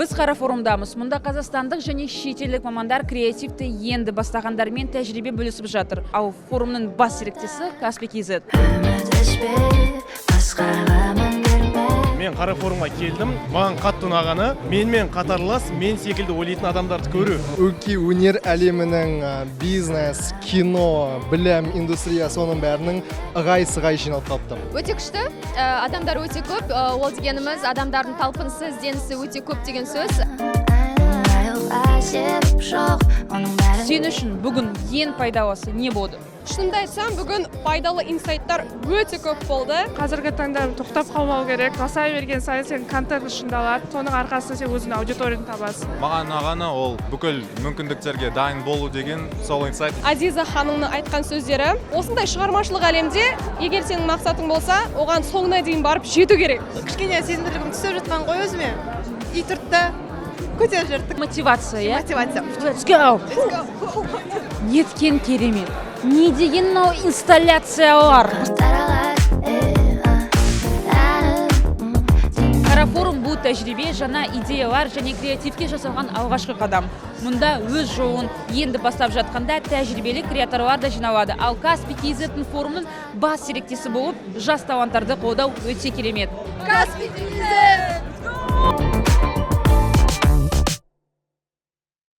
Біз қара форумдамыз. Мұнда қазақстандық және шетелдік мамандар креативті енді бастағандармен тәжірибе бөлісіп жатыр. Ал форумның бас серіктесі Каспий.kz. Мен қара форумға келдім. Маған қатты ұнағаны, менімен қатарлас, мен секілді ойлайтын адамдарды көру. Өлке өнер әлемінің бизнес, кино, білім, индустрия соның бәрінің ығай-сығай жиналып қалыпты. Өте күшті, адамдар өте көп, ол дегеніміз адамдардың талпынысы, ізденісі өте көп деген сөз. Сен үшін бүгін ең пайдалысы не болды? Шынымды айтсам, бүгін пайдалы инсайттар өте көп болды. Қазіргі таңда тоқтап қалмау керек. Басай берген сайын сен контент шыңдалады. Соның арқасында сен өзің аудиторияны табасың. Маған ұнағаны ол бүкіл мүмкіндіктерге дайын болу деген сол инсайт. Азиза ханымның айтқан сөздері, осындай шығармашылық әлемде, егер сенің мақсатың болса, оған соңына дейін барып жету керек. Кішкене сезімділігім түсіп жатқан ғой өзіме. И тұртты, көтеріп жүрдік. Мотивация, я? Мотивация. Let's go! Неткен керемет. Не деген мынау инсталляциялар. Қара форум бұл тәжірибе, жаңа идеялар және креативке жасалған алғашқы қадам. Мұнда өз жолын енді бастап жатқанда тәжірибелі креаторлар да жиналады. Ал Каспий.kz форумның бас серіктесі болып, жас таланттарды қолдау өте керемет. Каспий.kz!